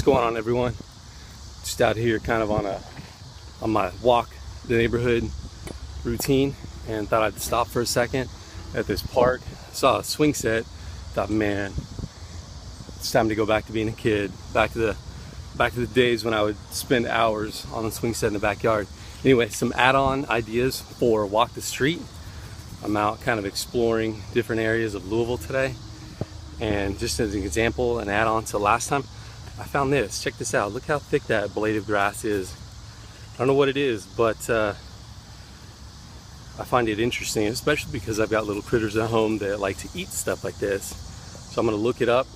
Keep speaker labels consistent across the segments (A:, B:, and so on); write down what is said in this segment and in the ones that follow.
A: going on, everyone? Just out here kind of on my walk the neighborhood routine, and thought I'd stop for a second at this park. Saw a swing set, thought, man, it's time to go back to being a kid, back to the days when I would spend hours on the swing set in the backyard. Anyway, some add-on ideas for walk the street. I'm out kind of exploring different areas of Louisville today, and just as an example, an add-on to last time, I found this. Check this out. Look how thick that blade of grass is. I don't know what it is, but I find it interesting, especially because I've got little critters at home that like to eat stuff like this. So I'm going to look it up,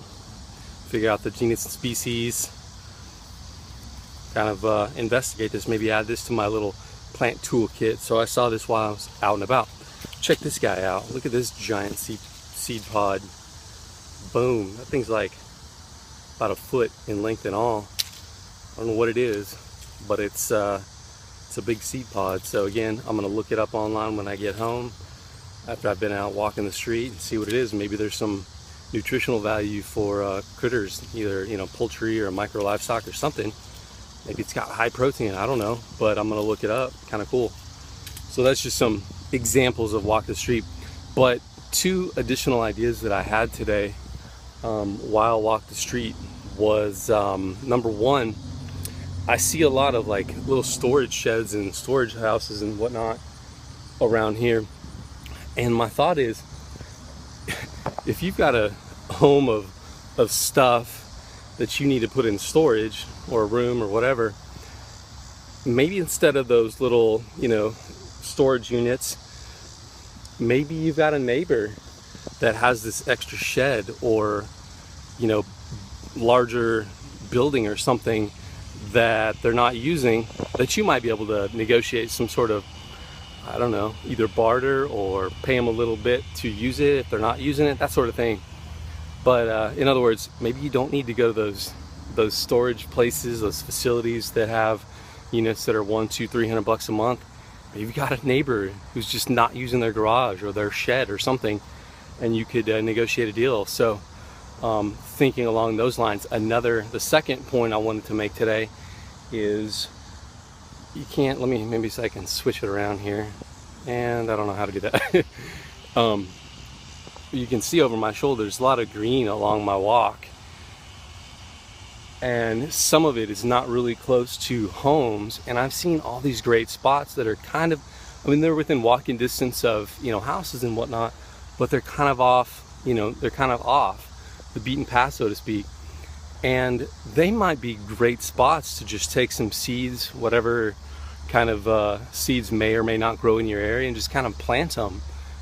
A: figure out the genus and species, kind of investigate this, maybe add this to my little plant toolkit. So I saw this while I was out and about. Check this guy out. Look at this giant seed pod. Boom. That thing's like about a foot in length and all. I don't know what it is, but it's a big seed pod. So again, I'm gonna look it up online when I get home after I've been out walking the street and see what it is. Maybe there's some nutritional value for critters, either poultry or micro livestock or something. Maybe it's got high protein, I don't know, but I'm gonna look it up. Kind of cool. So that's just some examples of walk the street. But two additional ideas that I had today while walk the street was number one, I see a lot of like little storage sheds and storage houses and whatnot around here, and my thought is, if you've got a home of stuff that you need to put in storage or a room or whatever, maybe instead of those little storage units, maybe you've got a neighbor that has this extra shed or larger building or something that they're not using, that you might be able to negotiate some sort of, I don't know, either barter or pay them a little bit to use it if they're not using it, that sort of thing. But in other words, maybe you don't need to go to those storage places, those facilities that have units that are $100, $200, $300 a month. Maybe you got a neighbor who's just not using their garage or their shed or something, and you could negotiate a deal. So thinking along those lines, the second point I wanted to make today is you can't, maybe so I can switch it around here, and I don't know how to do that. You can see over my shoulder there's a lot of green along my walk, and some of it is not really close to homes, and I've seen all these great spots that are kind of, they're within walking distance of houses and whatnot, but they're kind of off, they're kind of off the beaten path, so to speak, and they might be great spots to just take some seeds, whatever kind of seeds may or may not grow in your area, and just kind of plant them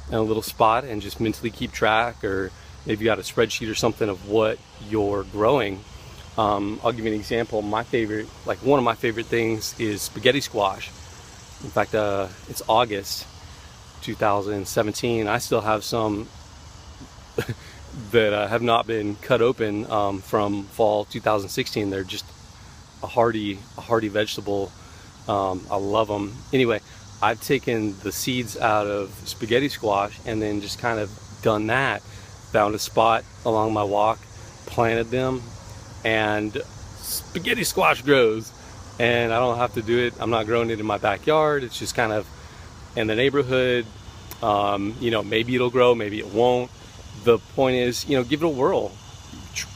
A: in a little spot and just mentally keep track, or maybe you got a spreadsheet or something of what you're growing. I'll give you an example. One of my favorite things is spaghetti squash. In fact, it's August 2017. I still have some that have not been cut open from fall 2016. They're just a hearty vegetable. I love them. Anyway, I've taken the seeds out of spaghetti squash and then just kind of done that. Found a spot along my walk, planted them, and spaghetti squash grows. And I don't have to do it. I'm not growing it in my backyard. It's just kind of in the neighborhood. Maybe it'll grow, maybe it won't. The point is, give it a whirl.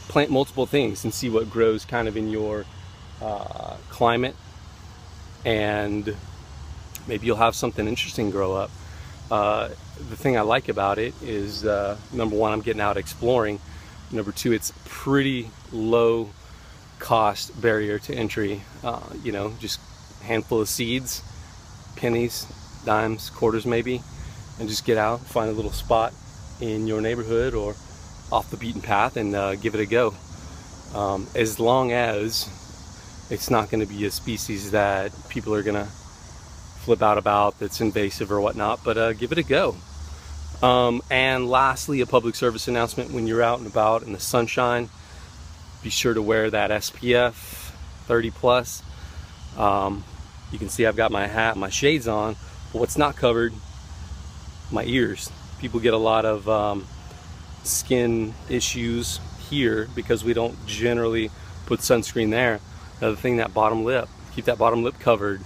A: Plant multiple things and see what grows kind of in your climate, and maybe you'll have something interesting grow up. The thing I like about it is, number one, I'm getting out exploring. Number two, it's pretty low cost barrier to entry. Just a handful of seeds, pennies, dimes, quarters maybe, and just get out, find a little spot in your neighborhood or off the beaten path and give it a go. As long as it's not going to be a species that people are going to flip out about, that's invasive or whatnot, but give it a go. And lastly, a public service announcement: when you're out and about in the sunshine, be sure to wear that SPF 30 plus. You can see I've got my hat, my shades on, but what's not covered, my ears. People get a lot of skin issues here because we don't generally put sunscreen there. Another thing, that bottom lip, keep that bottom lip covered.